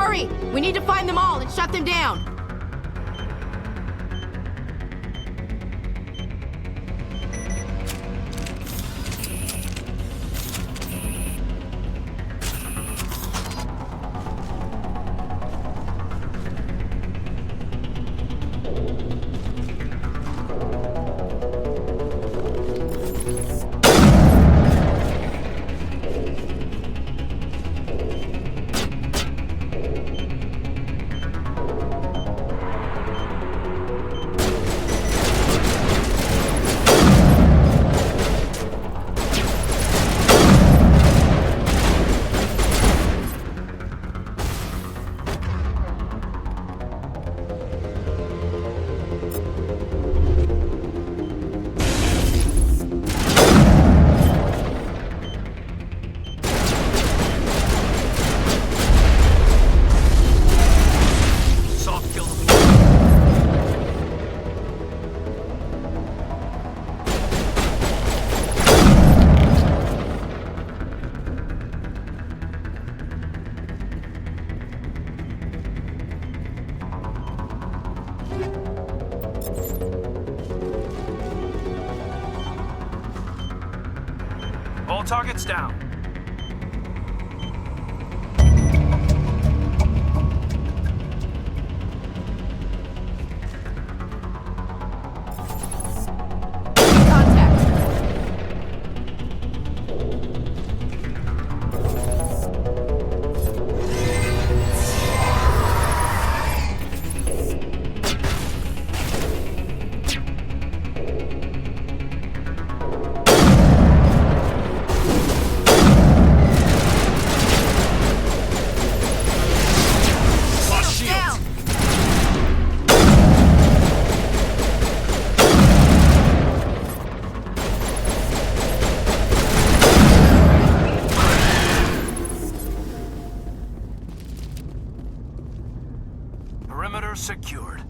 Hurry! We need to find them all and shut them down! All targets down. Perimeter secured.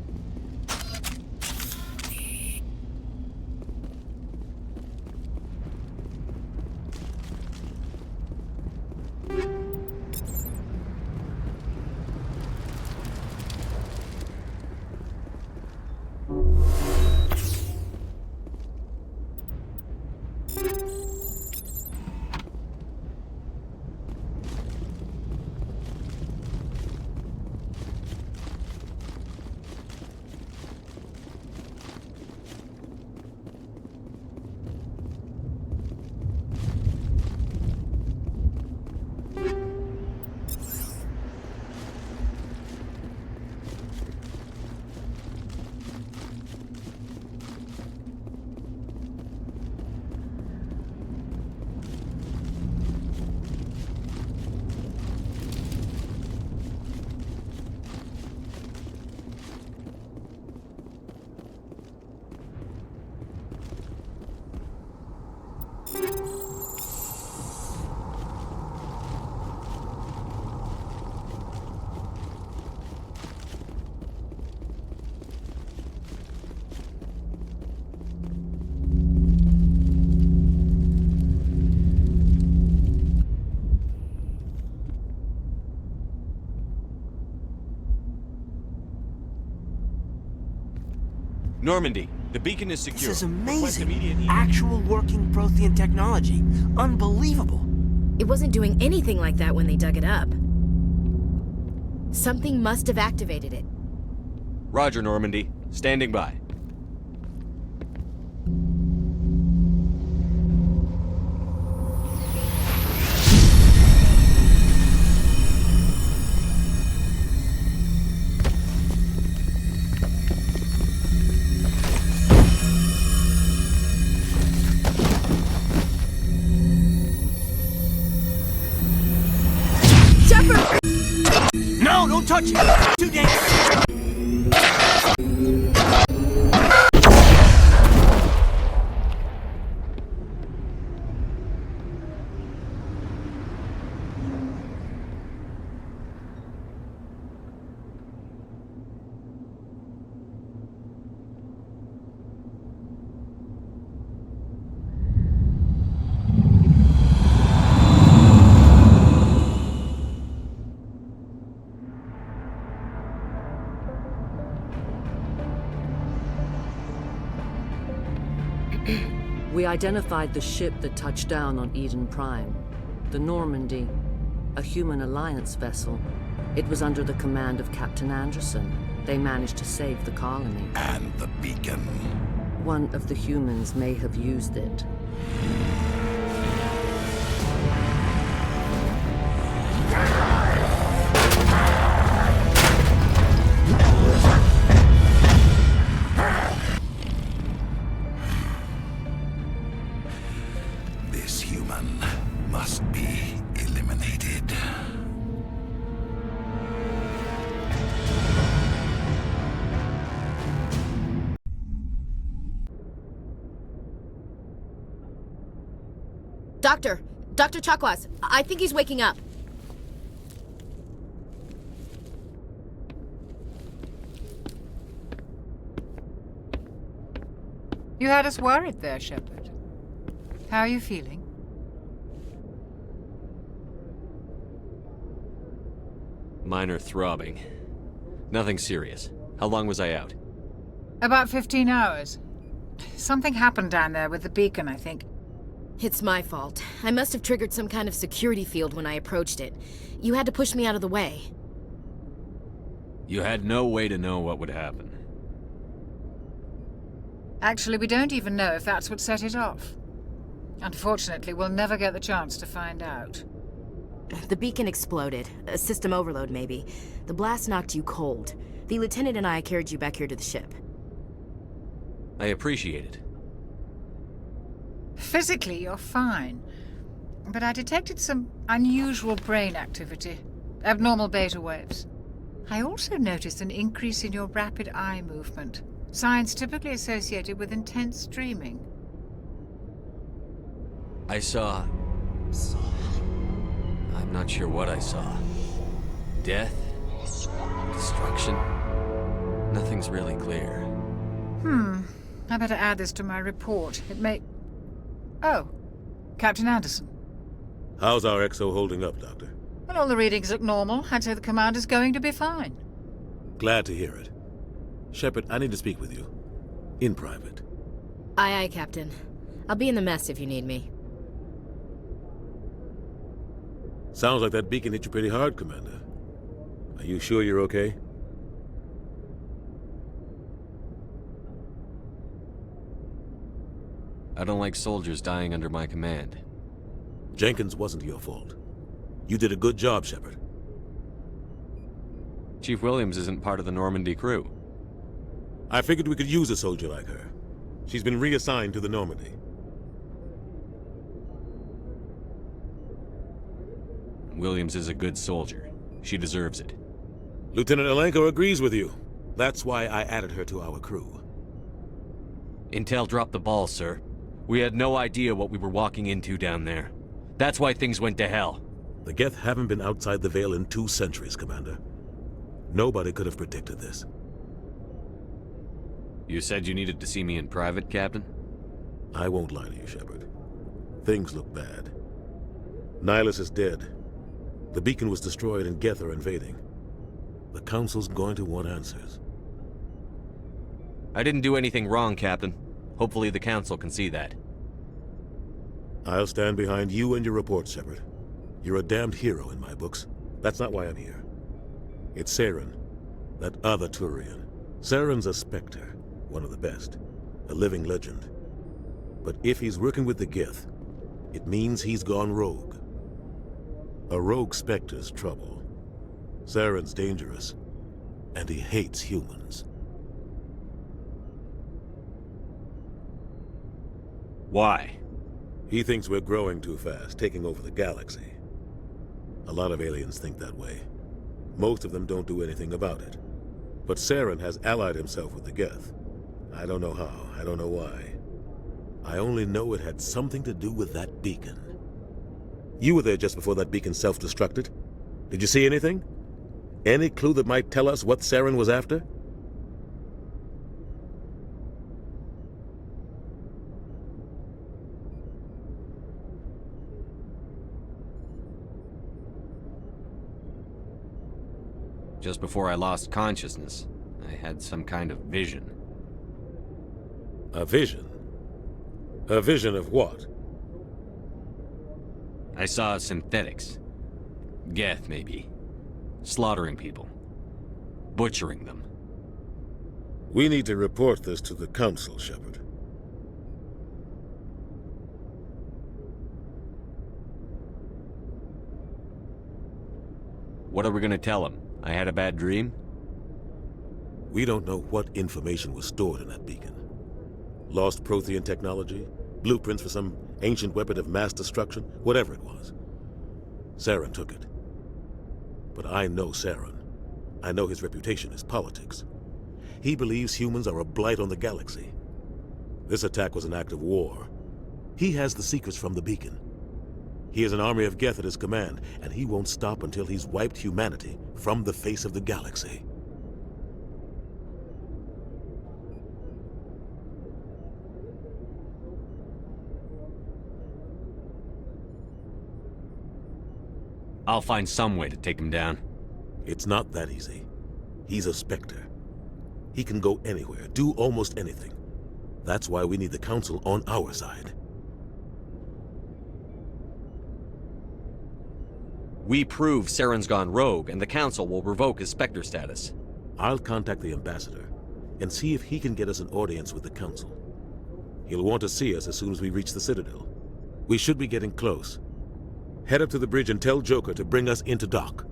Normandy, the beacon is secure. This is amazing. Actual working Prothean technology. Unbelievable. It wasn't doing anything like that when they dug it up. Something must have activated it. Roger, Normandy. Standing by. No, don't touch it! Too dangerous! We identified the ship that touched down on Eden Prime. The Normandy, a human alliance vessel. It was under the command of Captain Anderson. They managed to save the colony. And the beacon. One of the humans may have used it. This human must be eliminated. Dr. Chakwas, I think he's waking up. You had us worried there, Shepard. How are you feeling? Minor throbbing. Nothing serious. How long was I out? About 15 hours. Something happened down there with the beacon, I think. It's my fault. I must have triggered some kind of security field when I approached it. You had to push me out of the way. You had no way to know what would happen. Actually, we don't even know if that's what set it off. Unfortunately, we'll never get the chance to find out. The beacon exploded. A system overload, maybe. The blast knocked you cold. The lieutenant and I carried you back here to the ship. I appreciate it. Physically, you're fine. But I detected some unusual brain activity. Abnormal beta waves. I also noticed an increase in your rapid eye movement. Signs typically associated with intense streaming. I saw... I'm not sure what I saw. Death? Destruction? Nothing's really clear. I better add this to my report. It may... Oh, Captain Anderson. How's our XO holding up, Doctor? Well, all the readings look normal. I'd say the commander's going to be fine. Glad to hear it. Shepard, I need to speak with you. In private. Aye, aye, Captain. I'll be in the mess if you need me. Sounds like that beacon hit you pretty hard, Commander. Are you sure you're okay? I don't like soldiers dying under my command. Jenkins wasn't your fault. You did a good job, Shepard. Chief Williams isn't part of the Normandy crew. I figured we could use a soldier like her. She's been reassigned to the Normandy. Williams is a good soldier. She deserves it. Lieutenant Alenko agrees with you. That's why I added her to our crew. Intel dropped the ball, sir. We had no idea what we were walking into down there. That's why things went to hell. The Geth haven't been outside the Veil in 2 centuries, Commander. Nobody could have predicted this. You said you needed to see me in private, Captain? I won't lie to you, Shepard. Things look bad. Nihilus is dead. The beacon was destroyed and Geth are invading. The Council's going to want answers. I didn't do anything wrong, Captain. Hopefully the Council can see that. I'll stand behind you and your report, Shepard. You're a damned hero in my books. That's not why I'm here. It's Saren, that other Turian. Saren's a Spectre, one of the best. A living legend. But if he's working with the Geth, it means he's gone rogue. A rogue Spectre's trouble. Saren's dangerous, and he hates humans. Why? He thinks we're growing too fast, taking over the galaxy. A lot of aliens think that way. Most of them don't do anything about it. But Saren has allied himself with the Geth. I don't know how, I don't know why. I only know it had something to do with that beacon. You were there just before that beacon self-destructed. Did you see anything? Any clue that might tell us what Saren was after? Just before I lost consciousness, I had some kind of vision. A vision? A vision of what? I saw synthetics. Geth, maybe. Slaughtering people. Butchering them. We need to report this to the Council, Shepard. What are we gonna tell them? I had a bad dream? We don't know what information was stored in that beacon. Lost Prothean technology? Blueprints for some ancient weapon of mass destruction? Whatever it was. Saren took it. But I know Saren. I know his reputation is politics. He believes humans are a blight on the galaxy. This attack was an act of war. He has the secrets from the beacon. He has an army of Geth at his command, and he won't stop until he's wiped humanity from the face of the galaxy. I'll find some way to take him down. It's not that easy. He's a Spectre. He can go anywhere, do almost anything. That's why we need the Council on our side. We prove Saren's gone rogue, and the Council will revoke his Spectre status. I'll contact the Ambassador and see if he can get us an audience with the Council. He'll want to see us as soon as we reach the Citadel. We should be getting close. Head up to the bridge and tell Joker to bring us into dock.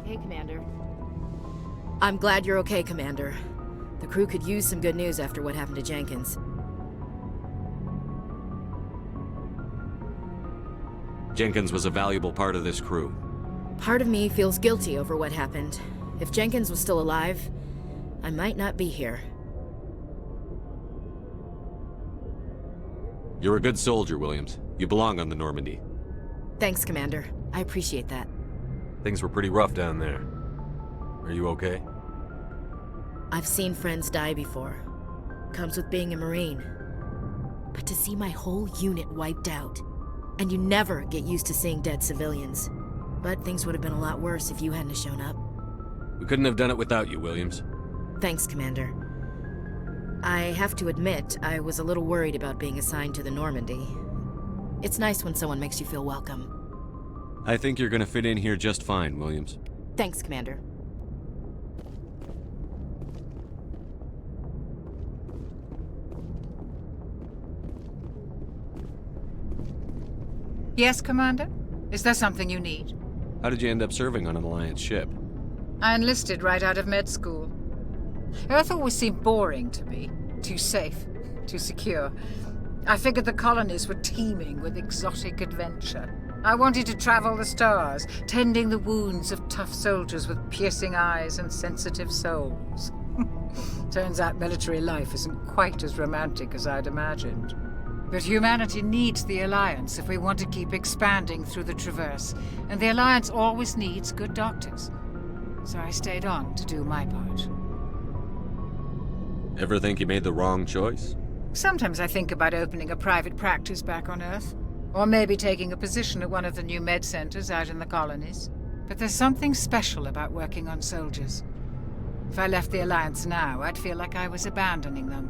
Hey, Commander. I'm glad you're okay, Commander. The crew could use some good news after what happened to Jenkins. Jenkins was a valuable part of this crew. Part of me feels guilty over what happened. If Jenkins was still alive, I might not be here. You're a good soldier, Williams. You belong on the Normandy. Thanks, Commander. I appreciate that. Things were pretty rough down there. Are you okay? I've seen friends die before. Comes with being a Marine. But to see my whole unit wiped out, and you never get used to seeing dead civilians. But things would have been a lot worse if you hadn't shown up. We couldn't have done it without you, Williams. Thanks, Commander. I have to admit, I was a little worried about being assigned to the Normandy. It's nice when someone makes you feel welcome. I think you're gonna fit in here just fine, Williams. Thanks, Commander. Yes, Commander? Is there something you need? How did you end up serving on an Alliance ship? I enlisted right out of med school. Earth always seemed boring to me. Too safe, too secure. I figured the colonies were teeming with exotic adventure. I wanted to travel the stars, tending the wounds of tough soldiers with piercing eyes and sensitive souls. Turns out military life isn't quite as romantic as I'd imagined. But humanity needs the Alliance if we want to keep expanding through the Traverse, and the Alliance always needs good doctors. So I stayed on to do my part. Ever think you made the wrong choice? Sometimes I think about opening a private practice back on Earth. Or maybe taking a position at one of the new med centers out in the colonies. But there's something special about working on soldiers. If I left the Alliance now, I'd feel like I was abandoning them.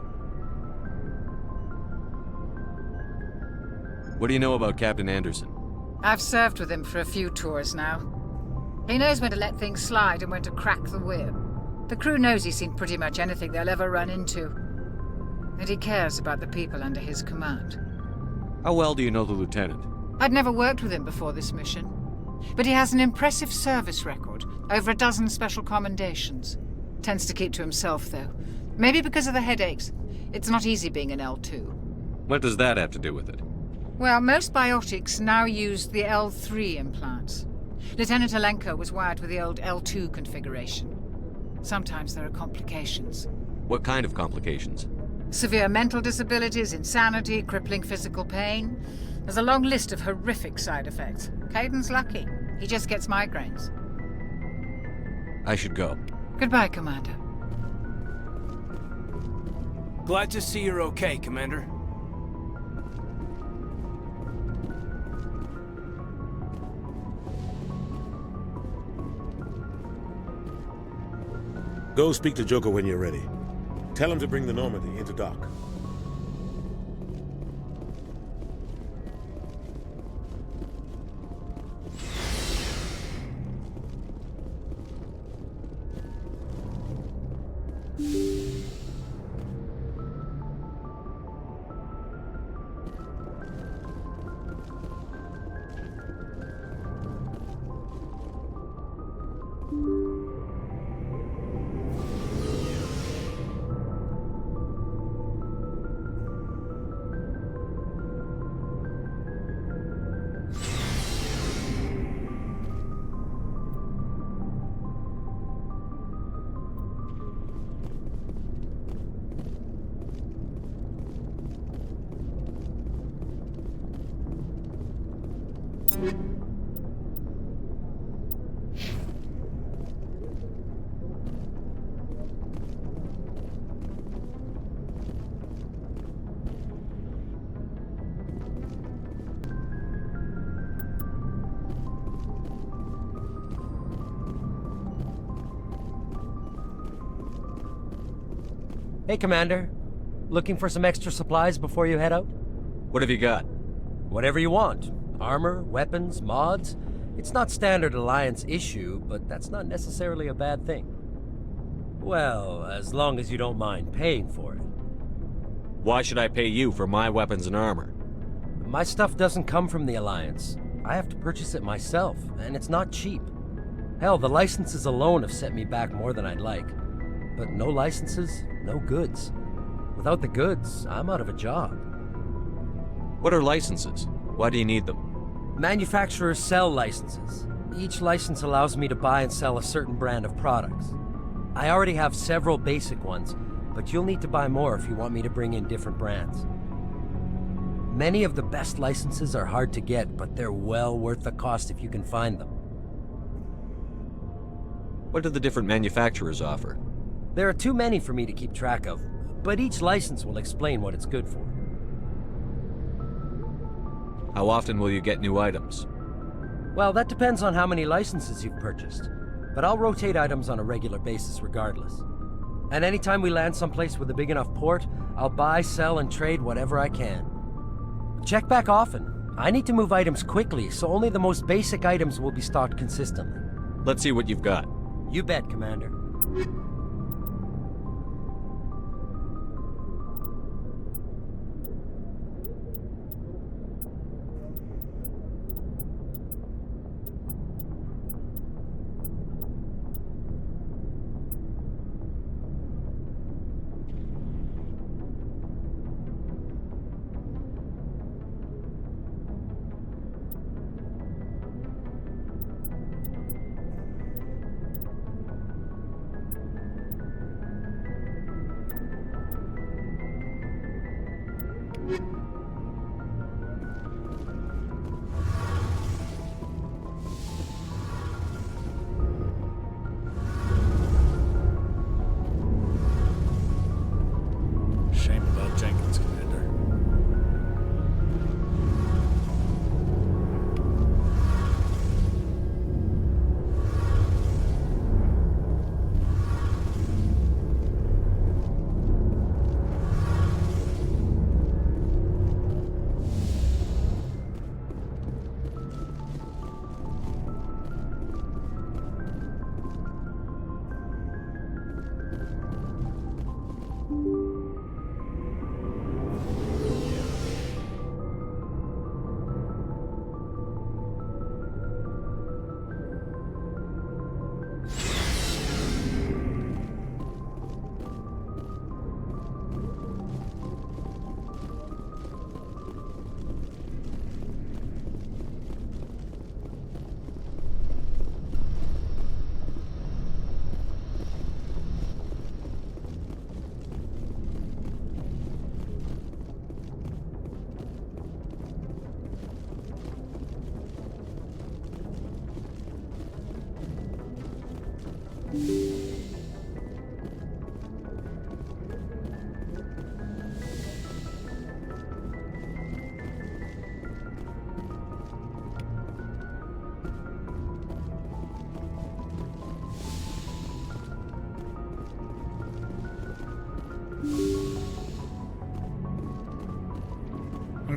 What do you know about Captain Anderson? I've served with him for a few tours now. He knows when to let things slide and when to crack the whip. The crew knows he's seen pretty much anything they'll ever run into. And he cares about the people under his command. How well do you know the Lieutenant? I'd never worked with him before this mission. But he has an impressive service record, over a dozen special commendations. Tends to keep to himself, though. Maybe because of the headaches. It's not easy being an L2. What does that have to do with it? Well, most biotics now use the L3 implants. Lieutenant Alenko was wired with the old L2 configuration. Sometimes there are complications. What kind of complications? Severe mental disabilities, insanity, crippling physical pain. There's a long list of horrific side effects. Caden's lucky. He just gets migraines. I should go. Goodbye, Commander. Glad to see you're okay, Commander. Go speak to Joker when you're ready. Tell him to bring the Normandy into dock. Hey, Commander. Looking for some extra supplies before you head out? What have you got? Whatever you want. Armor, weapons, mods. It's not standard Alliance issue, but that's not necessarily a bad thing. Well, as long as you don't mind paying for it. Why should I pay you for my weapons and armor? My stuff doesn't come from the Alliance. I have to purchase it myself, and it's not cheap. Hell, the licenses alone have set me back more than I'd like. But no licenses, no goods. Without the goods, I'm out of a job. What are licenses? Why do you need them? Manufacturers sell licenses. Each license allows me to buy and sell a certain brand of products. I already have several basic ones, but you'll need to buy more if you want me to bring in different brands. Many of the best licenses are hard to get, but they're well worth the cost if you can find them. What do the different manufacturers offer? There are too many for me to keep track of, but each license will explain what it's good for. How often will you get new items? Well, that depends on how many licenses you've purchased, but I'll rotate items on a regular basis regardless. And anytime we land someplace with a big enough port, I'll buy, sell, and trade whatever I can. Check back often. I need to move items quickly, so only the most basic items will be stocked consistently. Let's see what you've got. You bet, Commander.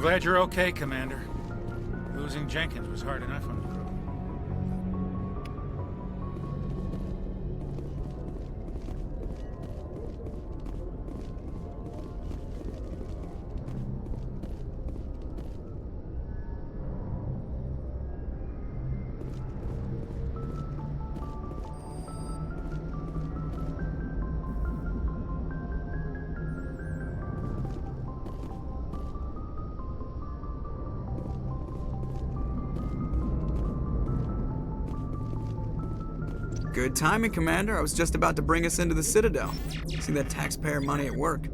glad you're okay, Commander. Losing Jenkins was hard enough on the crew. Good timing, Commander. I was just about to bring us into the Citadel. See that taxpayer money at work.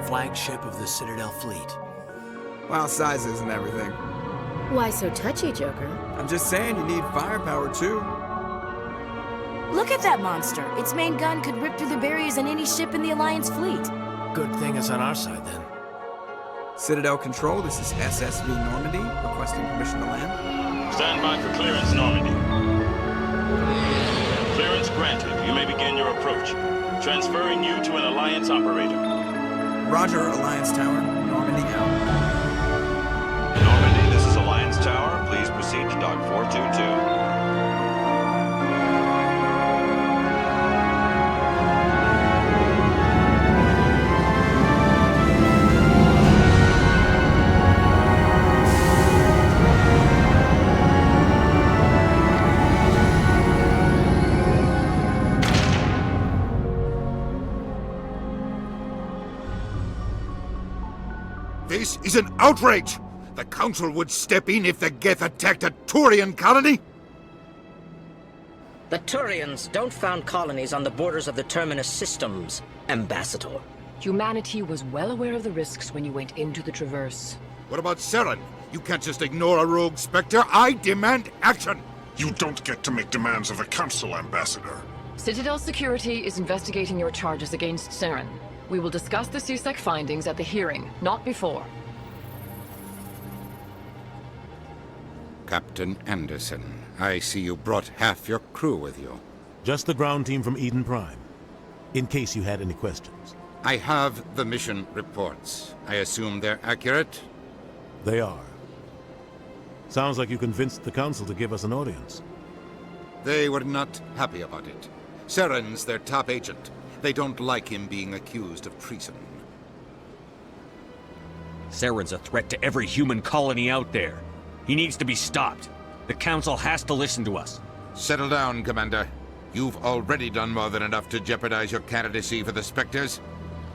Flagship of the Citadel fleet. Well, size isn't everything. Why so touchy, Joker? I'm just saying you need firepower too. Look at that monster. Its main gun could rip through the barriers in any ship in the Alliance fleet. Good thing it's on our side then. Citadel Control, this is SSV Normandy, requesting permission to land. Stand by for clearance, Normandy. Clearance granted. You may begin your approach. Transferring you to an Alliance operator. Roger, Alliance Tower. Normandy out. Normandy, this is Alliance Tower. Please proceed to Dock 422. This is an outrage! The Council would step in if the Geth attacked a Turian colony? The Turians don't found colonies on the borders of the Terminus systems, Ambassador. Humanity was well aware of the risks when you went into the Traverse. What about Saren? You can't just ignore a rogue Spectre. I demand action! You don't get to make demands of the Council, Ambassador. Citadel Security is investigating your charges against Saren. We will discuss the CSEC findings at the hearing, not before. Captain Anderson, I see you brought half your crew with you. Just the ground team from Eden Prime, in case you had any questions. I have the mission reports. I assume they're accurate? They are. Sounds like you convinced the Council to give us an audience. They were not happy about it. Saren's their top agent. They don't like him being accused of treason. Saren's a threat to every human colony out there. He needs to be stopped. The Council has to listen to us. Settle down, Commander. You've already done more than enough to jeopardize your candidacy for the Spectres.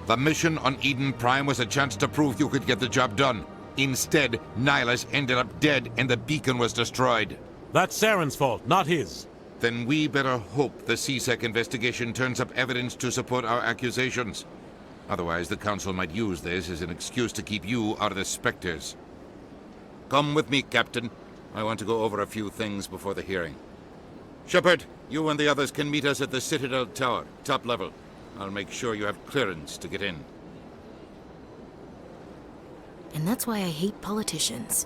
The mission on Eden Prime was a chance to prove you could get the job done. Instead, Nihilus ended up dead and the beacon was destroyed. That's Saren's fault, not his. Then we better hope the CSEC investigation turns up evidence to support our accusations. Otherwise, the Council might use this as an excuse to keep you out of the Spectres. Come with me, Captain. I want to go over a few things before the hearing. Shepard, you and the others can meet us at the Citadel Tower, top level. I'll make sure you have clearance to get in. And that's why I hate politicians.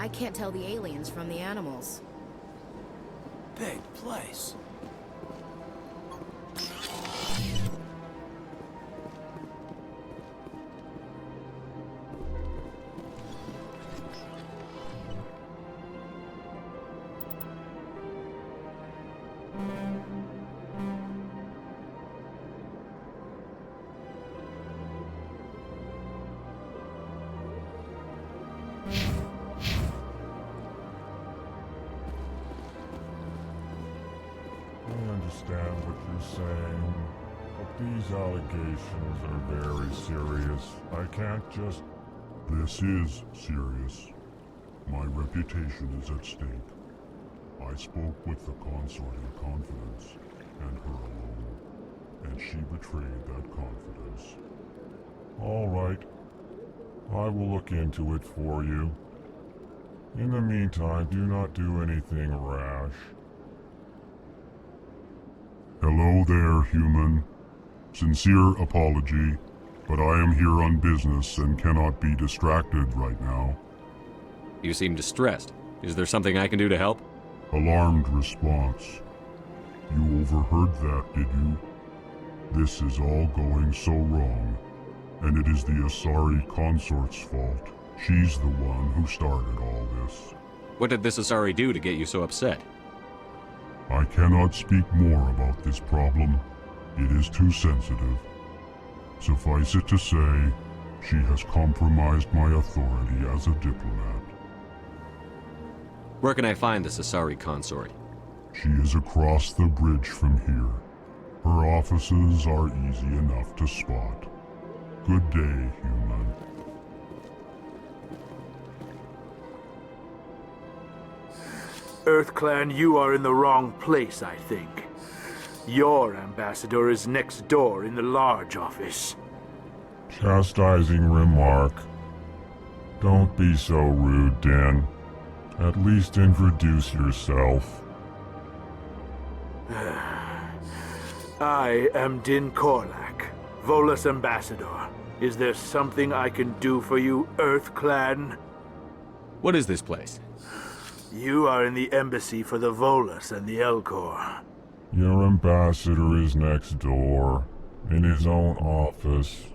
I can't tell the aliens from the animals. Big place. understand what you're saying, but these allegations are very serious. I can't just... This is serious. My reputation is at stake. I spoke with the consort in confidence, and her alone, and she betrayed that confidence. All right. I will look into it for you. In the meantime, do not do anything rash. Hello there, human. Sincere apology, but I am here on business and cannot be distracted right now. You seem distressed. Is there something I can do to help? Alarmed response. You overheard that, did you? This is all going so wrong, and it is the Asari consort's fault. She's the one who started all this. What did this Asari do to get you so upset? I cannot speak more about this problem. It is too sensitive. Suffice it to say, she has compromised my authority as a diplomat. Where can I find this Asari consort? She is across the bridge from here. Her offices are easy enough to spot. Good day, human. EarthClan, you are in the wrong place, I think. Your ambassador is next door in the large office. Chastising remark. Don't be so rude, Din. At least introduce yourself. I am Din Korlak, Volus ambassador. Is there something I can do for you, EarthClan? What is this place? You are in the embassy for the Volus and the Elcor. Your ambassador is next door, in his own office.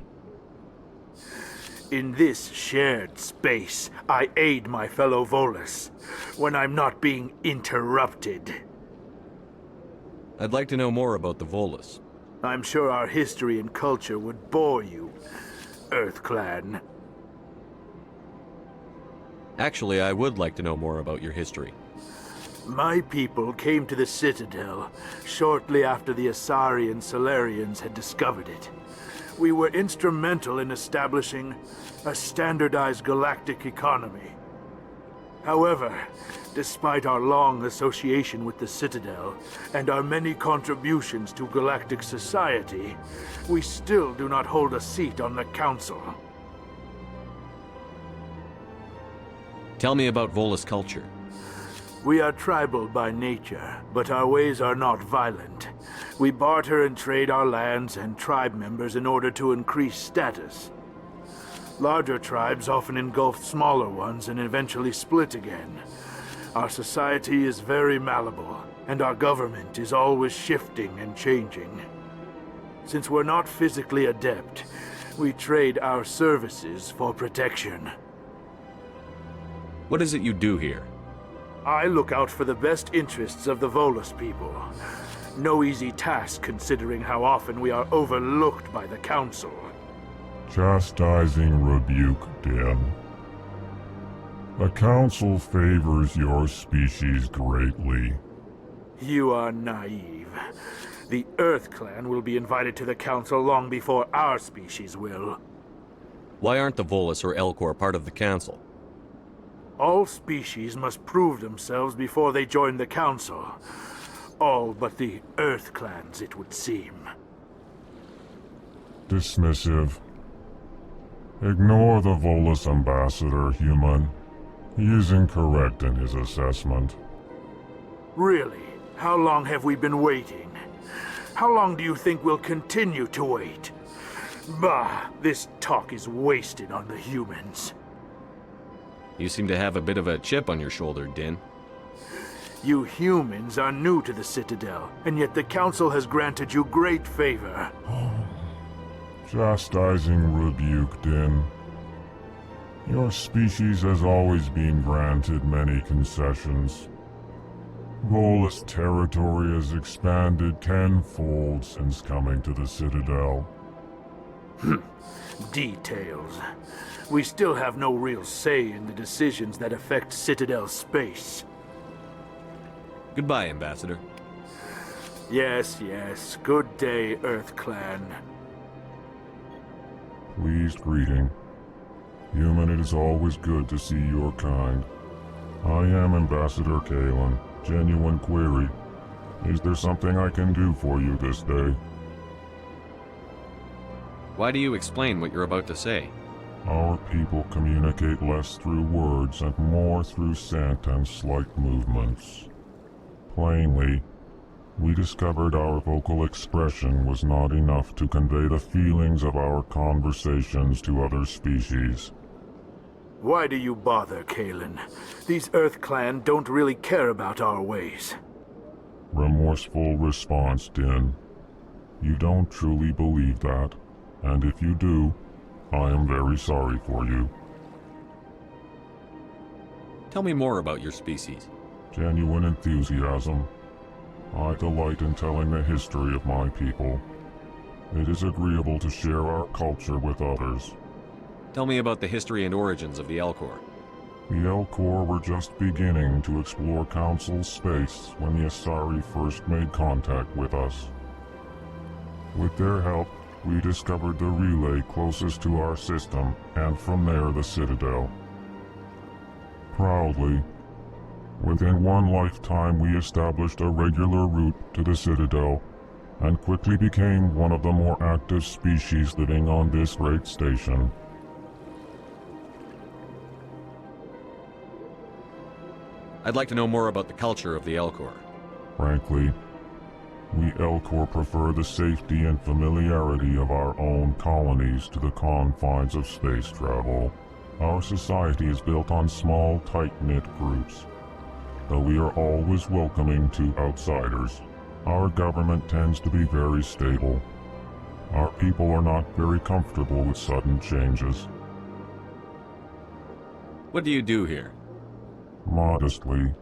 In this shared space, I aid my fellow Volus when I'm not being interrupted. I'd like to know more about the Volus. I'm sure our history and culture would bore you, EarthClan. Actually, I would like to know more about your history. My people came to the Citadel shortly after the Asari and Solarians had discovered it. We were instrumental in establishing a standardized galactic economy. However, despite our long association with the Citadel and our many contributions to galactic society, we still do not hold a seat on the Council. Tell me about Volus culture. We are tribal by nature, but our ways are not violent. We barter and trade our lands and tribe members in order to increase status. Larger tribes often engulf smaller ones and eventually split again. Our society is very malleable, and our government is always shifting and changing. Since we're not physically adept, we trade our services for protection. What is it you do here? I look out for the best interests of the Volus people. No easy task considering how often we are overlooked by the Council. Chastising rebuke, Din. The Council favors your species greatly. You are naive. The EarthClan will be invited to the Council long before our species will. Why aren't the Volus or Elcor part of the Council? All species must prove themselves before they join the Council. All but the EarthClans, it would seem. Dismissive. Ignore the Volus ambassador, human. He is incorrect in his assessment. Really? How long have we been waiting? How long do you think we'll continue to wait? Bah, this talk is wasted on the humans. You seem to have a bit of a chip on your shoulder, Din. You humans are new to the Citadel, and yet the Council has granted you great favor. Chastising rebuke, Din. Your species has always been granted many concessions. Volus territory has expanded tenfold since coming to the Citadel. Details. We still have no real say in the decisions that affect Citadel space. Goodbye, Ambassador. Yes, yes. Good day, Earth Clan. Pleased greeting. Human, it is always good to see your kind. I am Ambassador Kalen. Genuine query. Is there something I can do for you this day? Why do you explain what you're about to say? Our people communicate less through words and more through scent and slight movements. Plainly, we discovered our vocal expression was not enough to convey the feelings of our conversations to other species. Why do you bother, Kalen? These Earth Clan don't really care about our ways. Remorseful response, Din. You don't truly believe that, and if you do, I am very sorry for you. Tell me more about your species. Genuine enthusiasm. I delight in telling the history of my people. It is agreeable to share our culture with others. Tell me about the history and origins of the Elcor. The Elcor were just beginning to explore Council space when the Asari first made contact with us. With their help, we discovered the relay closest to our system, and from there the Citadel. Proudly, within one lifetime we established a regular route to the Citadel, and quickly became one of the more active species living on this great station. I'd like to know more about the culture of the Elcor. Frankly, we Elcor prefer the safety and familiarity of our own colonies to the confines of space travel. Our society is built on small, tight-knit groups, though we are always welcoming to outsiders. Our government tends to be very stable. Our people are not very comfortable with sudden changes. What do you do here? Modestly,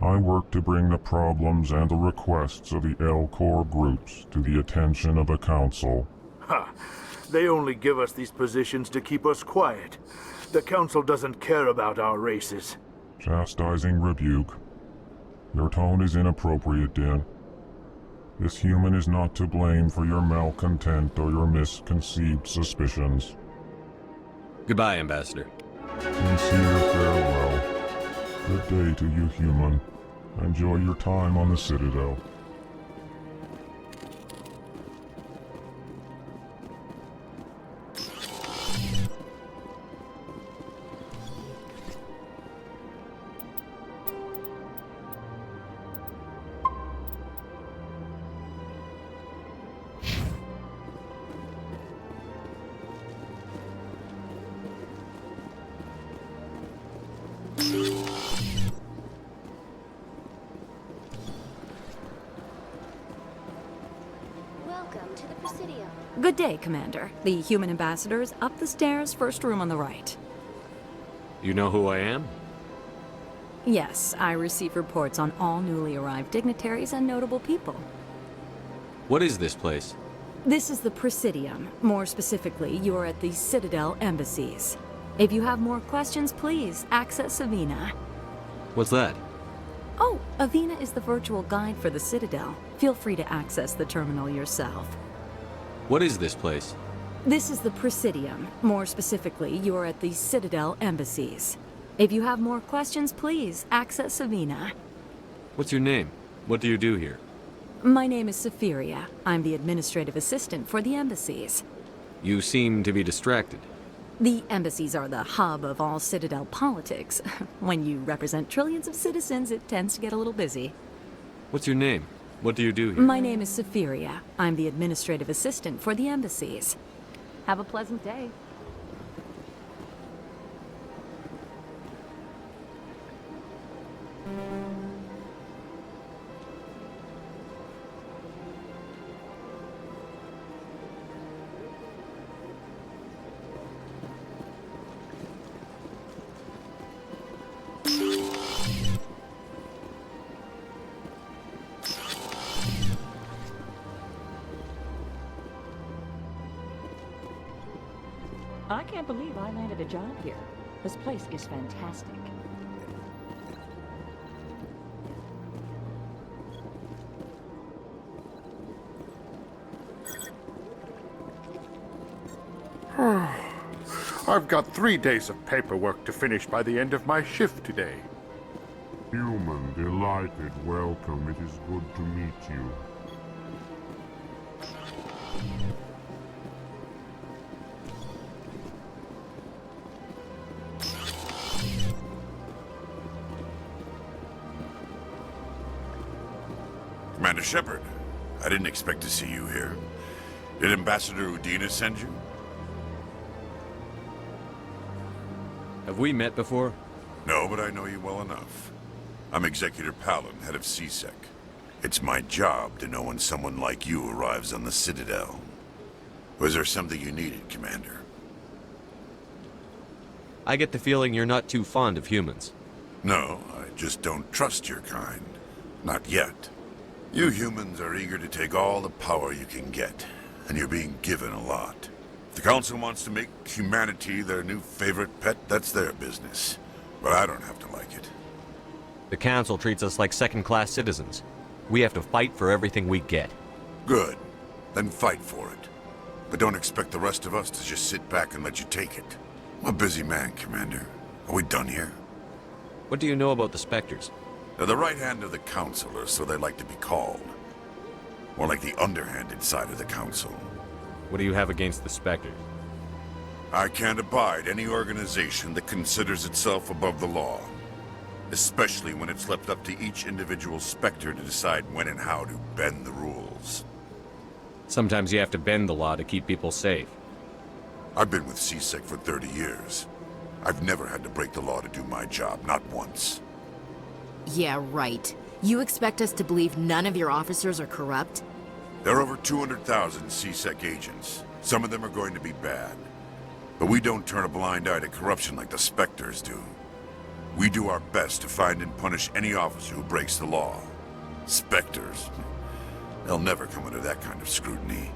I work to bring the problems and the requests of the Elcor groups to the attention of the Council. Ha! They only give us these positions to keep us quiet. The Council doesn't care about our races. Chastising rebuke. Your tone is inappropriate, Din. This human is not to blame for your malcontent or your misconceived suspicions. Goodbye, Ambassador. Sincere farewell. Good day to you, human. Enjoy your time on the Citadel. Good day, Commander. The human ambassador is up the stairs, first room on the right. You know who I am? Yes, I receive reports on all newly arrived dignitaries and notable people. What is this place? This is the Presidium. More specifically, you are at the Citadel embassies. If you have more questions, please access Avina. What's that? Oh, Avina is the virtual guide for the Citadel. Feel free to access the terminal yourself. What is this place? This is the Presidium. More specifically, you are at the Citadel embassies. If you have more questions, please access Avina. What's your name? What do you do here? My name is Safiria. I'm the administrative assistant for the embassies. You seem to be distracted. The embassies are the hub of all Citadel politics. When you represent trillions of citizens, it tends to get a little busy. What's your name? What do you do here? My name is Safiria. I'm the administrative assistant for the embassies. Have a pleasant day. I can't believe I landed a job here. This place is fantastic. I've got 3 days of paperwork to finish by the end of my shift today. Human, delighted, welcome. It is good to meet you. Commander Shepard, I didn't expect to see you here. Did Ambassador Udina send you? Have we met before? No, but I know you well enough. I'm Executor Palin, head of CSEC. It's my job to know when someone like you arrives on the Citadel. Was there something you needed, Commander? I get the feeling you're not too fond of humans. No, I just don't trust your kind. Not yet. You humans are eager to take all the power you can get, and you're being given a lot. If the Council wants to make humanity their new favorite pet, that's their business. But I don't have to like it. The Council treats us like second-class citizens. We have to fight for everything we get. Good. Then fight for it. But don't expect the rest of us to just sit back and let you take it. I'm a busy man, Commander. Are we done here? What do you know about the Spectres? They're the right hand of the Council, or so they like to be called. More like the underhanded side of the Council. What do you have against the Spectres? I can't abide any organization that considers itself above the law. Especially when it's left up to each individual Spectre to decide when and how to bend the rules. Sometimes you have to bend the law to keep people safe. I've been with CSEC for 30 years. I've never had to break the law to do my job, not once. Yeah, right. You expect us to believe none of your officers are corrupt? There are over 200,000 CSEC agents. Some of them are going to be bad. But we don't turn a blind eye to corruption like the Spectres do. We do our best to find and punish any officer who breaks the law. Spectres. They'll never come under that kind of scrutiny.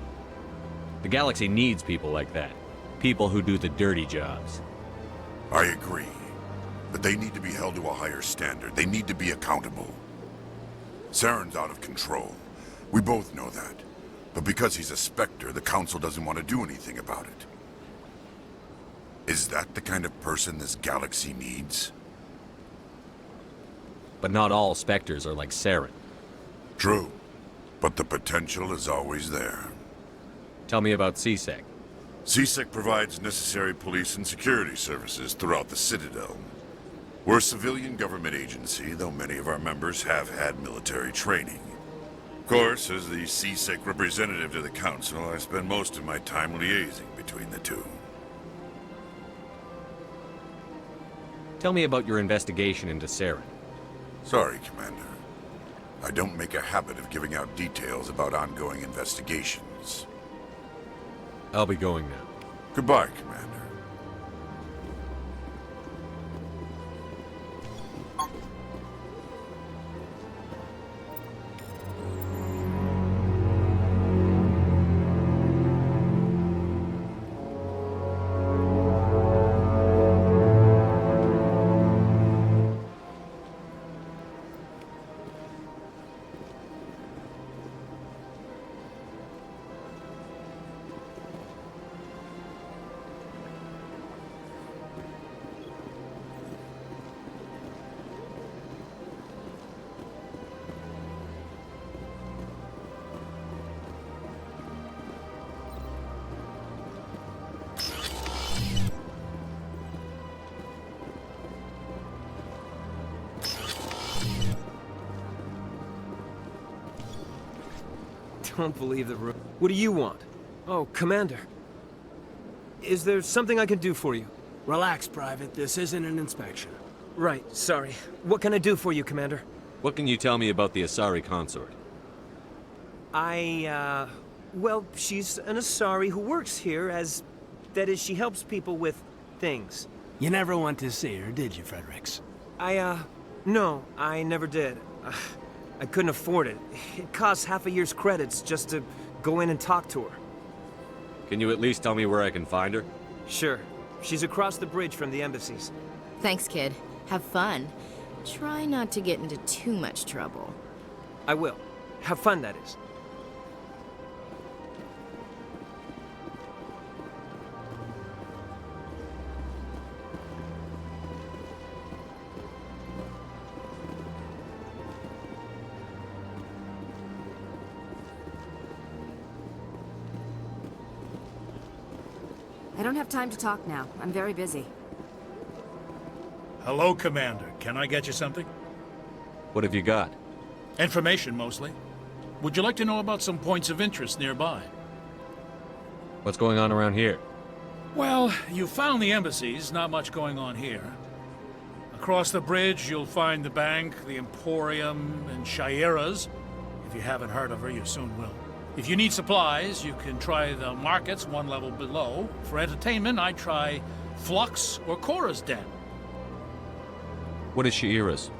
The galaxy needs people like that. People who do the dirty jobs. I agree. But they need to be held to a higher standard. They need to be accountable. Saren's out of control. We both know that. But because he's a Spectre, the Council doesn't want to do anything about it. Is that the kind of person this galaxy needs? But not all Spectres are like Saren. True. But the potential is always there. Tell me about CSEC. CSEC provides necessary police and security services throughout the Citadel. We're a civilian government agency, though many of our members have had military training. Of course, as the CSEC representative to the Council, I spend most of my time liaising between the two. Tell me about your investigation into Saren. Sorry, Commander. I don't make a habit of giving out details about ongoing investigations. I'll be going now. Goodbye, Commander. Don't believe the room. What do you want? Oh, Commander. Is there something I can do for you? Relax, Private. This isn't an inspection. Right, sorry. What can I do for you, Commander? What can you tell me about the Asari consort? Well, she's an Asari who works here as... That is, she helps people with things. You never went to see her, did you, Fredericks? No, I never did. I couldn't afford it. It costs half a year's credits just to go in and talk to her. Can you at least tell me where I can find her? Sure. She's across the bridge from the embassies. Thanks, kid. Have fun. Try not to get into too much trouble. I will. Have fun, that is. I don't have time to talk now. I'm very busy. Hello, Commander. Can I get you something? What have you got? Information, mostly. Would you like to know about some points of interest nearby? What's going on around here? Well, you found the embassies. Not much going on here. Across the bridge, you'll find the bank, the Emporium, and Shayera's. If you haven't heard of her, you soon will. If you need supplies, you can try the markets one level below. For entertainment, I'd try Flux or Cora's Den. What is Shayera's?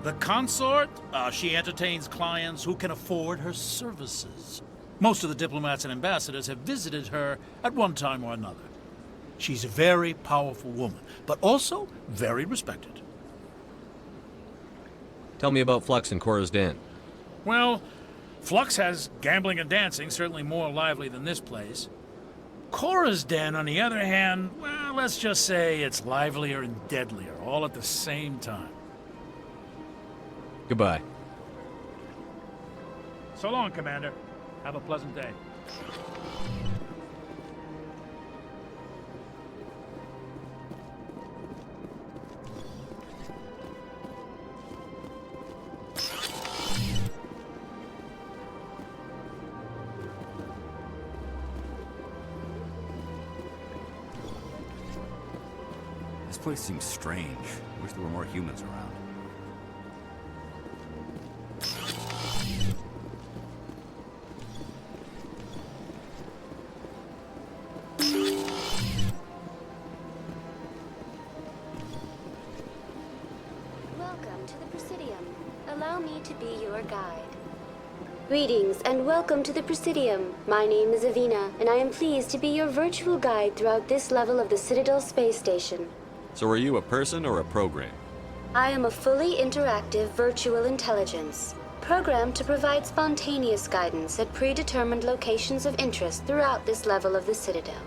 The consort? She entertains clients who can afford her services. Most of the diplomats and ambassadors have visited her at one time or another. She's a very powerful woman, but also very respected. Tell me about Flux and Cora's Den. Well, Flux has gambling and dancing, certainly more lively than this place. Cora's Den, on the other hand, well, let's just say it's livelier and deadlier, all at the same time. Goodbye. So long, Commander. Have a pleasant day. This place seems strange. Wish there were more humans around. Welcome to the Presidium. Allow me to be your guide. Greetings and welcome to the Presidium. My name is Avina, and I am pleased to be your virtual guide throughout this level of the Citadel Space Station. So are you a person or a program? I am a fully interactive virtual intelligence, programmed to provide spontaneous guidance at predetermined locations of interest throughout this level of the Citadel.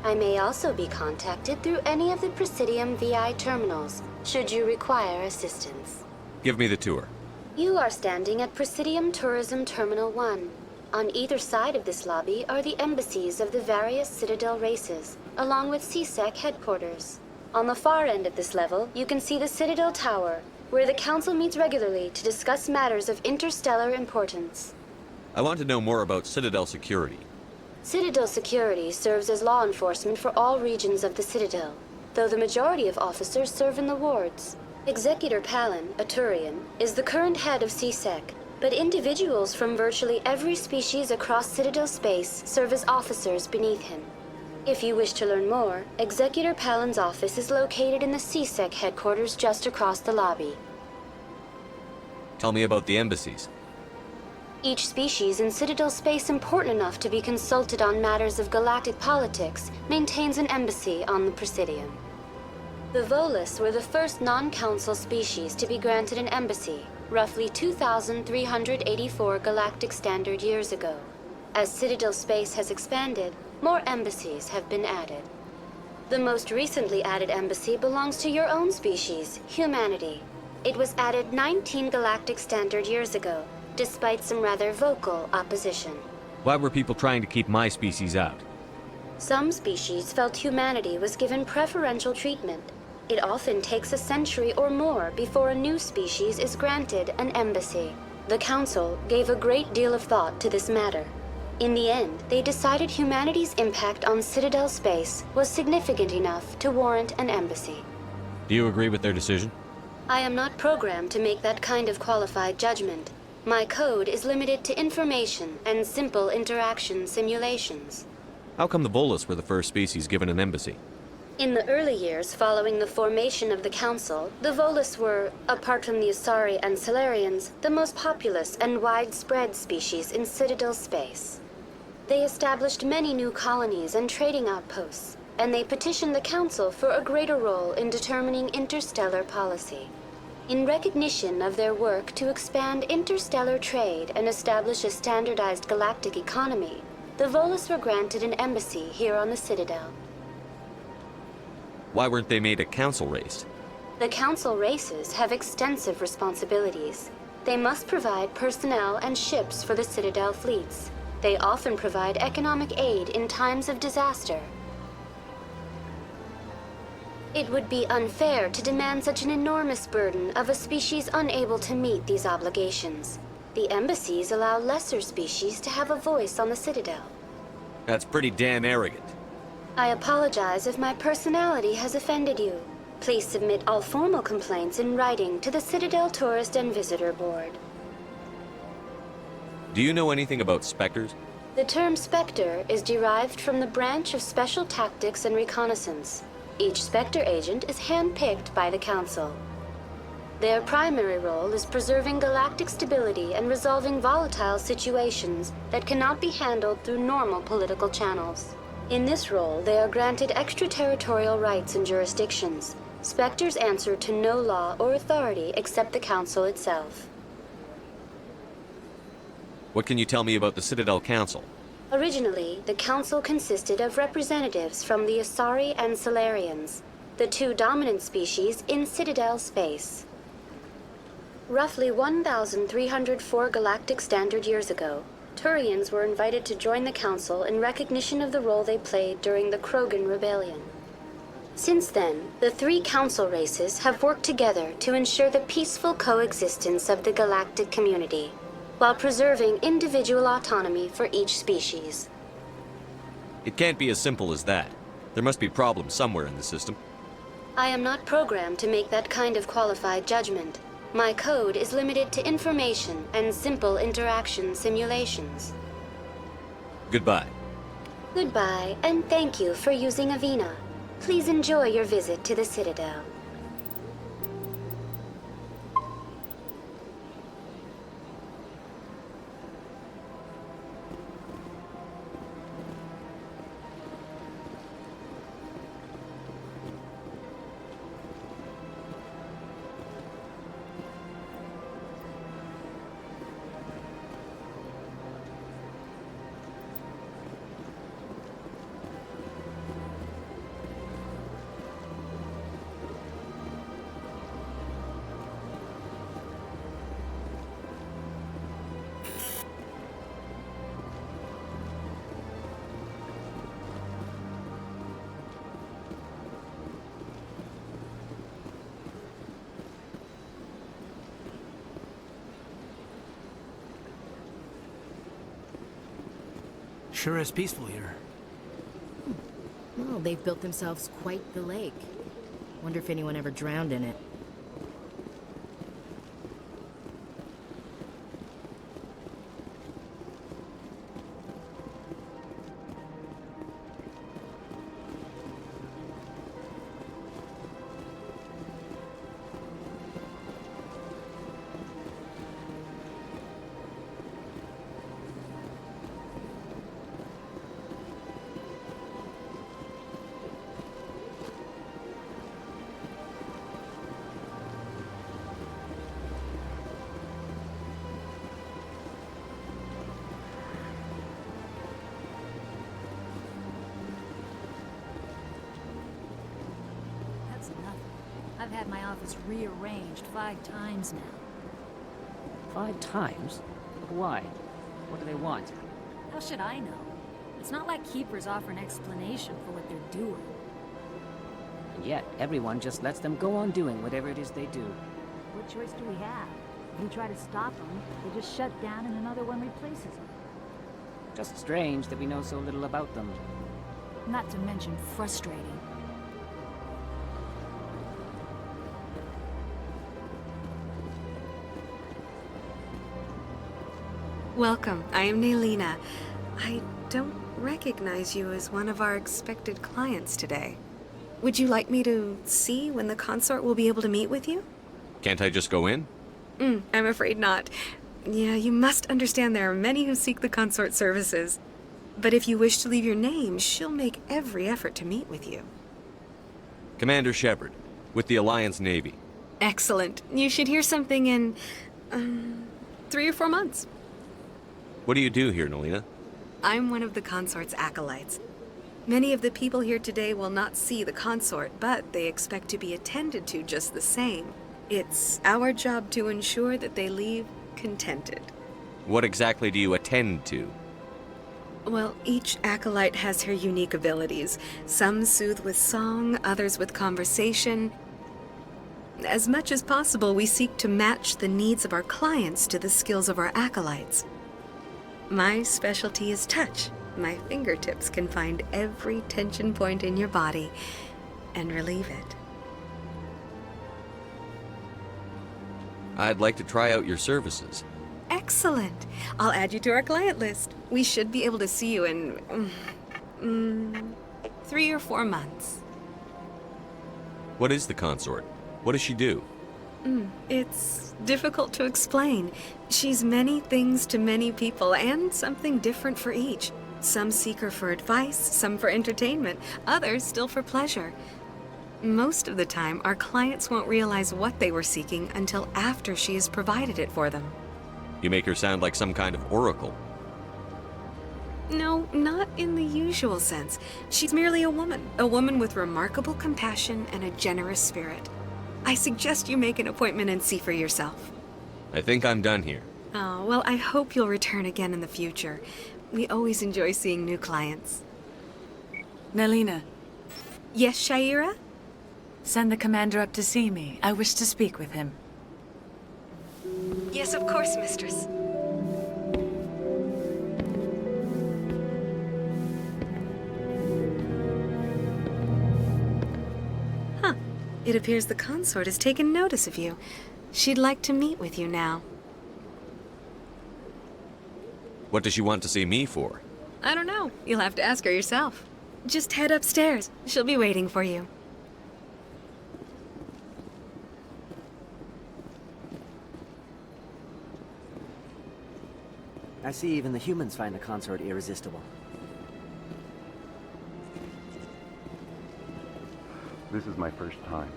I may also be contacted through any of the Presidium VI terminals, should you require assistance. Give me the tour. You are standing at Presidium Tourism Terminal 1. On either side of this lobby are the embassies of the various Citadel races, along with CSEC headquarters. On the far end of this level, you can see the Citadel Tower, where the Council meets regularly to discuss matters of interstellar importance. I want to know more about Citadel security. Citadel security serves as law enforcement for all regions of the Citadel, though the majority of officers serve in the wards. Executor Palin, a Turian, is the current head of CSEC, but individuals from virtually every species across Citadel space serve as officers beneath him. If you wish to learn more, Executor Palin's office is located in the CSEC headquarters just across the lobby. Tell me about the embassies. Each species in Citadel space important enough to be consulted on matters of galactic politics maintains an embassy on the Presidium. The Volus were the first non-council species to be granted an embassy, roughly 2,384 galactic standard years ago. As Citadel space has expanded, more embassies have been added. The most recently added embassy belongs to your own species, humanity. It was added 19 galactic standard years ago, despite some rather vocal opposition. Why were people trying to keep my species out? Some species felt humanity was given preferential treatment. It often takes a century or more before a new species is granted an embassy. The Council gave a great deal of thought to this matter. In the end, they decided humanity's impact on Citadel space was significant enough to warrant an embassy. Do you agree with their decision? I am not programmed to make that kind of qualified judgment. My code is limited to information and simple interaction simulations. How come the Volus were the first species given an embassy? In the early years following the formation of the Council, the Volus were, apart from the Asari and Solarians, the most populous and widespread species in Citadel space. They established many new colonies and trading outposts, and they petitioned the Council for a greater role in determining interstellar policy. In recognition of their work to expand interstellar trade and establish a standardized galactic economy, the Volus were granted an embassy here on the Citadel. Why weren't they made a council race? The Council races have extensive responsibilities. They must provide personnel and ships for the Citadel fleets. They often provide economic aid in times of disaster. It would be unfair to demand such an enormous burden of a species unable to meet these obligations. The embassies allow lesser species to have a voice on the Citadel. That's pretty damn arrogant. I apologize if my personality has offended you. Please submit all formal complaints in writing to the Citadel Tourist and Visitor Board. Do you know anything about Spectres? The term Spectre is derived from the branch of Special Tactics and Reconnaissance. Each Spectre agent is handpicked by the Council. Their primary role is preserving galactic stability and resolving volatile situations that cannot be handled through normal political channels. In this role, they are granted extraterritorial rights and jurisdictions. Spectres answer to no law or authority except the Council itself. What can you tell me about the Citadel Council? Originally, the Council consisted of representatives from the Asari and Solarians, the two dominant species in Citadel space. Roughly 1,304 galactic standard years ago, Turians were invited to join the Council in recognition of the role they played during the Krogan Rebellion. Since then, the three Council races have worked together to ensure the peaceful coexistence of the galactic community, while preserving individual autonomy for each species. It can't be as simple as that. There must be problems somewhere in the system. I am not programmed to make that kind of qualified judgment. My code is limited to information and simple interaction simulations. Goodbye. Goodbye, and thank you for using Avina. Please enjoy your visit to the Citadel. Sure is peaceful here. Well, they've built themselves quite the lake. Wonder if anyone ever drowned in it. I've had my office rearranged 5 times now. 5 times? Why? What do they want? How should I know? It's not like Keepers offer an explanation for what they're doing. And yet, everyone just lets them go on doing whatever it is they do. What choice do we have? If we try to stop them, they just shut down and another one replaces them. Just strange that we know so little about them. Not to mention frustrating. Welcome. I am Naylina. I don't recognize you as one of our expected clients today. Would you like me to see when the consort will be able to meet with you? Can't I just go in? I'm afraid not. Yeah, you must understand there are many who seek the consort services. But if you wish to leave your name, she'll make every effort to meet with you. Commander Shepard, with the Alliance Navy. Excellent. You should hear something in 3 or 4 months. What do you do here, Naylina? I'm one of the consort's acolytes. Many of the people here today will not see the consort, but they expect to be attended to just the same. It's our job to ensure that they leave contented. What exactly do you attend to? Well, each acolyte has her unique abilities. Some soothe with song, others with conversation. As much as possible, we seek to match the needs of our clients to the skills of our acolytes. My specialty is touch. My fingertips can find every tension point in your body and relieve it. I'd like to try out your services. Excellent. I'll add you to our client list. We should be able to see you in 3 or 4 months. What is the consort? What does she do? It's difficult to explain. She's many things to many people, and something different for each. Some seek her for advice, some for entertainment, others still for pleasure. Most of the time, our clients won't realize what they were seeking until after she has provided it for them. You make her sound like some kind of oracle. No, not in the usual sense. She's merely a woman with remarkable compassion and a generous spirit. I suggest you make an appointment and see for yourself. I think I'm done here. Oh, well, I hope you'll return again in the future. We always enjoy seeing new clients. Nelina. Yes, Shaira? Send the commander up to see me. I wish to speak with him. Yes, of course, mistress. Huh. It appears the consort has taken notice of you. She'd like to meet with you now. What does she want to see me for? I don't know. You'll have to ask her yourself. Just head upstairs. She'll be waiting for you. I see even the humans find the consort irresistible. This is my first time.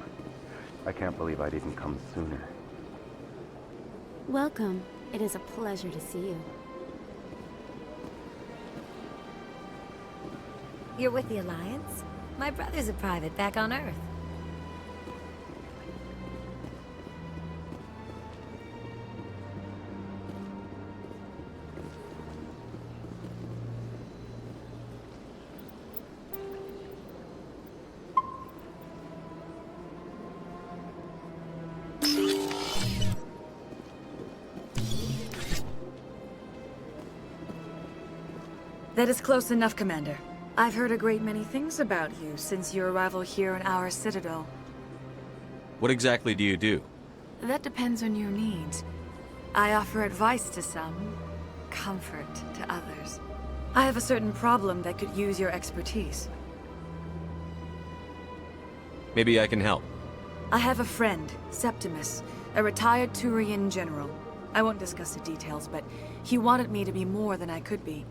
I can't believe I didn't come sooner. Welcome. It is a pleasure to see you. You're with the Alliance? My brother's a private back on Earth. That is close enough, Commander. I've heard a great many things about you since your arrival here in our Citadel. What exactly do you do? That depends on your needs. I offer advice to some, comfort to others. I have a certain problem that could use your expertise. Maybe I can help. I have a friend, Septimus, a retired Turian general. I won't discuss the details, but he wanted me to be more than I could be.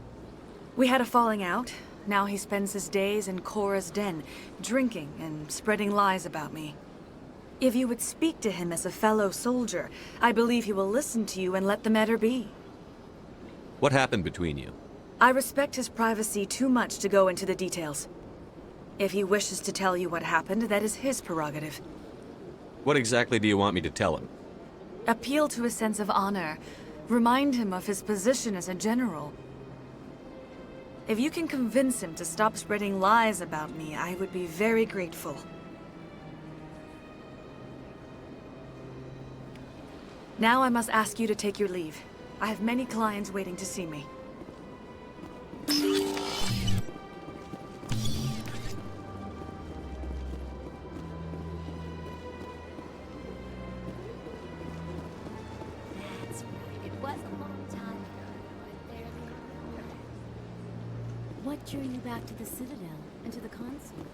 We had a falling out. Now he spends his days in Korra's den, drinking and spreading lies about me. If you would speak to him as a fellow soldier, I believe he will listen to you and let the matter be. What happened between you? I respect his privacy too much to go into the details. If he wishes to tell you what happened, that is his prerogative. What exactly do you want me to tell him? Appeal to his sense of honor. Remind him of his position as a general. If you can convince him to stop spreading lies about me, I would be very grateful. Now I must ask you to take your leave. I have many clients waiting to see me. That's right. It was a long time ago. I barely remember. What drew you back to the Citadel and to the console?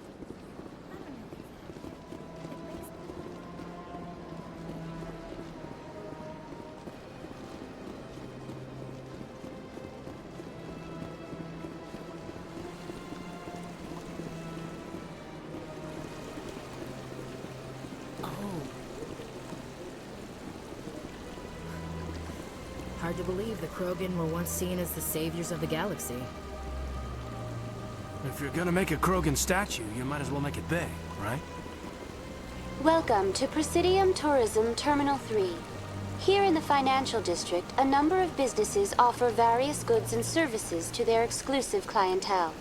Hard to believe the Krogan were once seen as the saviors of the galaxy. If you're gonna make a Krogan statue, you might as well make it big, right? Welcome to Presidium Tourism Terminal 3. Here in the financial district, a number of businesses offer various goods and services to their exclusive clientele.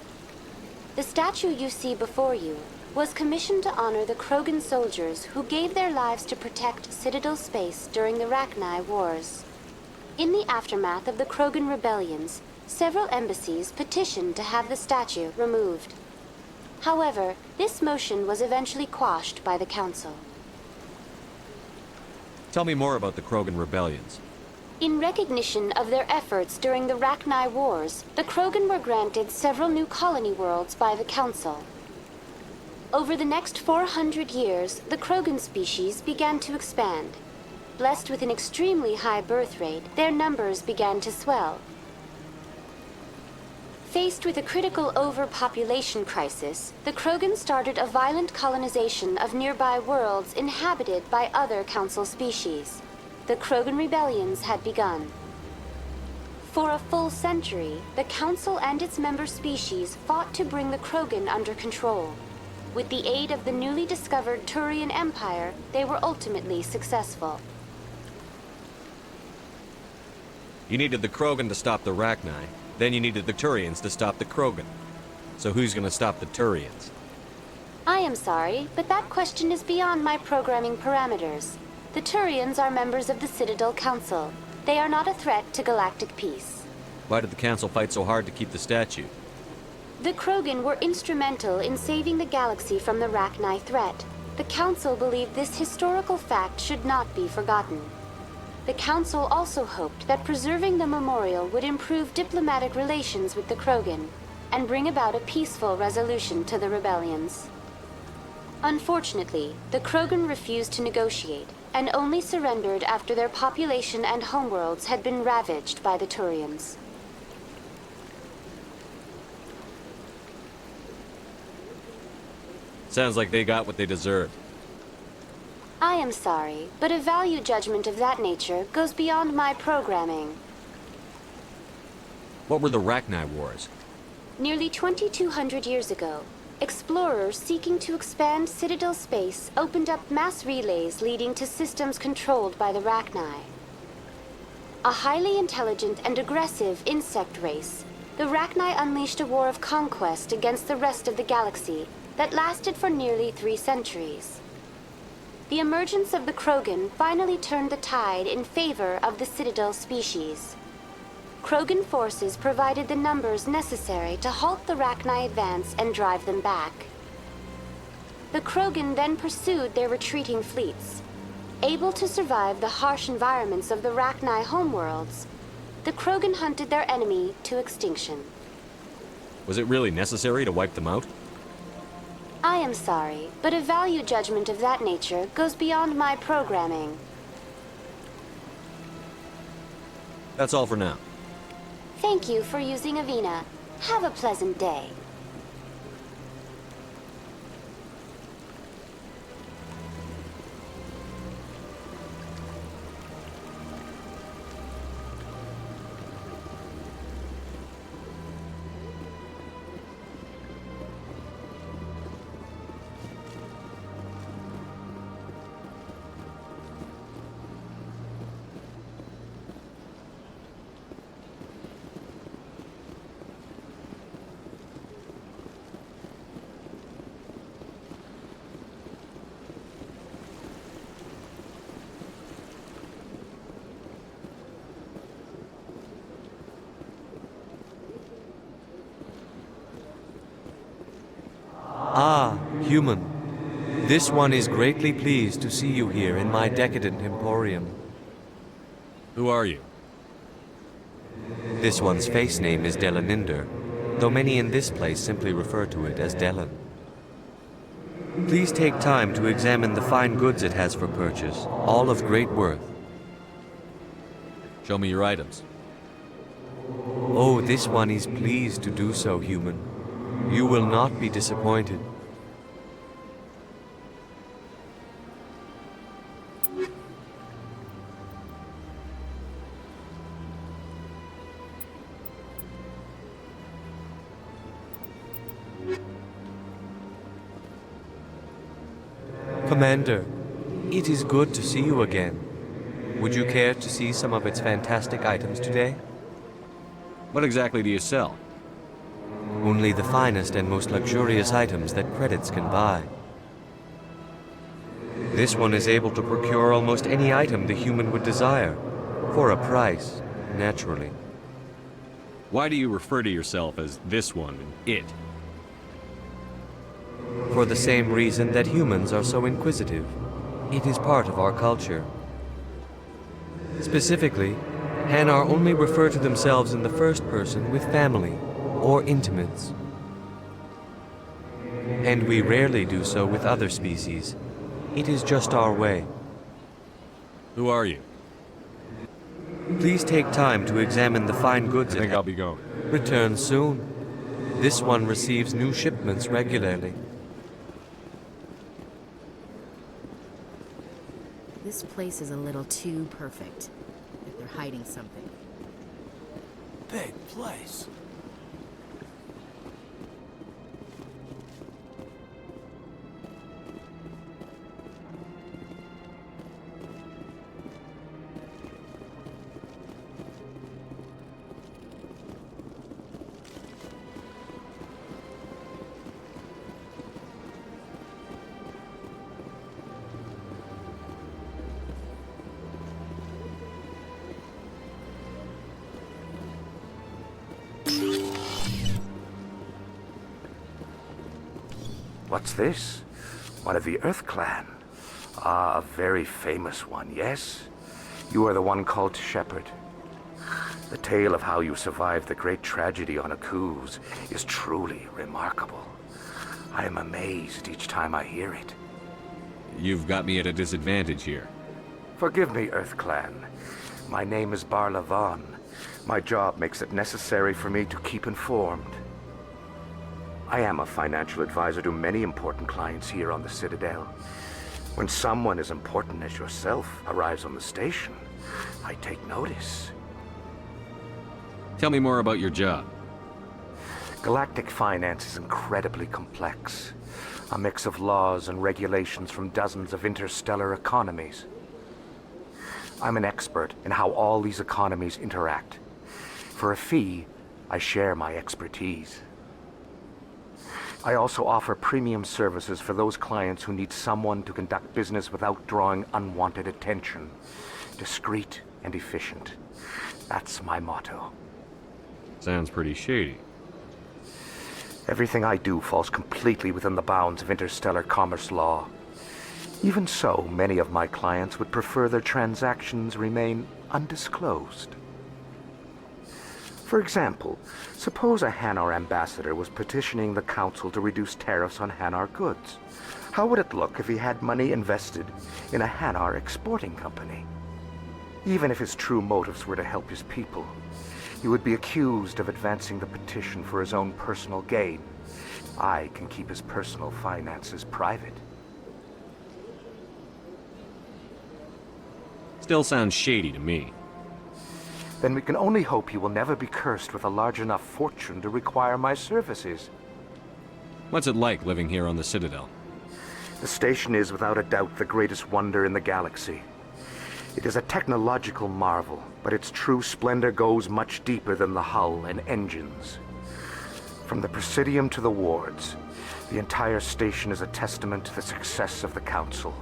The statue you see before you was commissioned to honor the Krogan soldiers who gave their lives to protect Citadel Space during the Rachni Wars. In the aftermath of the Krogan rebellions, several embassies petitioned to have the statue removed. However, this motion was eventually quashed by the Council. Tell me more about the Krogan rebellions. In recognition of their efforts during the Rachni Wars, the Krogan were granted several new colony worlds by the Council. Over the next 400 years, the Krogan species began to expand. Blessed with an extremely high birth rate, their numbers began to swell. Faced with a critical overpopulation crisis, the Krogan started a violent colonization of nearby worlds inhabited by other Council species. The Krogan rebellions had begun. For a full century, the Council and its member species fought to bring the Krogan under control. With the aid of the newly discovered Turian Empire, they were ultimately successful. You needed the Krogan to stop the Rachni, then you needed the Turians to stop the Krogan. So who's gonna stop the Turians? I am sorry, but that question is beyond my programming parameters. The Turians are members of the Citadel Council. They are not a threat to galactic peace. Why did the Council fight so hard to keep the statue? The Krogan were instrumental in saving the galaxy from the Rachni threat. The Council believed this historical fact should not be forgotten. The Council also hoped that preserving the memorial would improve diplomatic relations with the Krogan and bring about a peaceful resolution to the rebellions. Unfortunately, the Krogan refused to negotiate and only surrendered after their population and homeworlds had been ravaged by the Turians. Sounds like they got what they deserved. I am sorry, but a value judgment of that nature goes beyond my programming. What were the Rachni Wars? Nearly 2,200 years ago, explorers seeking to expand Citadel space opened up mass relays leading to systems controlled by the Rachni. A highly intelligent and aggressive insect race, the Rachni unleashed a war of conquest against the rest of the galaxy that lasted for nearly 3 centuries. The emergence of the Krogan finally turned the tide in favor of the Citadel species. Krogan forces provided the numbers necessary to halt the Rachni advance and drive them back. The Krogan then pursued their retreating fleets. Able to survive the harsh environments of the Rachni homeworlds, the Krogan hunted their enemy to extinction. Was it really necessary to wipe them out? I am sorry, but a value judgment of that nature goes beyond my programming. That's all for now. Thank you for using Avina. Have a pleasant day. Ah, human. This one is greatly pleased to see you here in my decadent emporium. Who are you? This one's face name is Delaninder, though many in this place simply refer to it as Delan. Please take time to examine the fine goods it has for purchase, all of great worth. Show me your items. Oh, this one is pleased to do so, human. You will not be disappointed. Commander, it is good to see you again. Would you care to see some of its fantastic items today? What exactly do you sell? Only the finest and most luxurious items that credits can buy. This one is able to procure almost any item the human would desire, for a price, naturally. Why do you refer to yourself as this one and it? For the same reason that humans are so inquisitive. It is part of our culture. Specifically, Hanar only refer to themselves in the first person with family or intimates. And we rarely do so with other species. It is just our way. Who are you? Please take time to examine the fine goods. I think I'll be going. Return soon. This one receives new shipments regularly. This place is a little too perfect. If they're hiding something. Big place. What's this? One of the Earth Clan. Ah, a very famous one, yes? You are the one called Shepard. The tale of how you survived the great tragedy on Akuz is truly remarkable. I am amazed each time I hear it. You've got me at a disadvantage here. Forgive me, Earth Clan. My name is Barla Vaughn. My job makes it necessary for me to keep informed. I am a financial advisor to many important clients here on the Citadel. When someone as important as yourself arrives on the station, I take notice. Tell me more about your job. Galactic finance is incredibly complex. A mix of laws and regulations from dozens of interstellar economies. I'm an expert in how all these economies interact. For a fee, I share my expertise. I also offer premium services for those clients who need someone to conduct business without drawing unwanted attention. Discreet and efficient. That's my motto. Sounds pretty shady. Everything I do falls completely within the bounds of interstellar commerce law. Even so, many of my clients would prefer their transactions remain undisclosed. For example, suppose a Hanar ambassador was petitioning the council to reduce tariffs on Hanar goods. How would it look if he had money invested in a Hanar exporting company? Even if his true motives were to help his people, he would be accused of advancing the petition for his own personal gain. I can keep his personal finances private. Still sounds shady to me. Then we can only hope he will never be cursed with a large enough fortune to require my services. What's it like living here on the Citadel? The station is without a doubt the greatest wonder in the galaxy. It is a technological marvel, but its true splendor goes much deeper than the hull and engines. From the Presidium to the wards, the entire station is a testament to the success of the Council.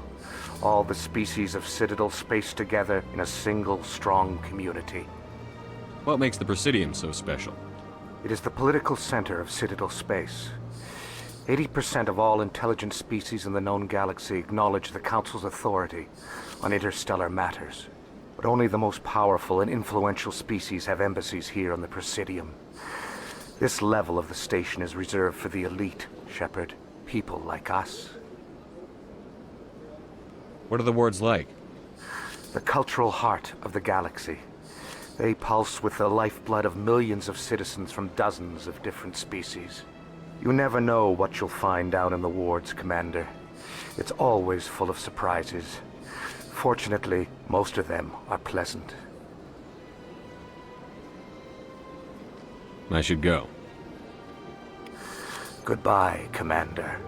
All the species of Citadel Space together in a single, strong community. What makes the Presidium so special? It is the political center of Citadel Space. 80% of all intelligent species in the known galaxy acknowledge the Council's authority on interstellar matters. But only the most powerful and influential species have embassies here on the Presidium. This level of the station is reserved for the elite, Shepard. People like us. What are the wards like? The cultural heart of the galaxy. They pulse with the lifeblood of millions of citizens from dozens of different species. You never know what you'll find down in the wards, Commander. It's always full of surprises. Fortunately, most of them are pleasant. I should go. Goodbye, Commander.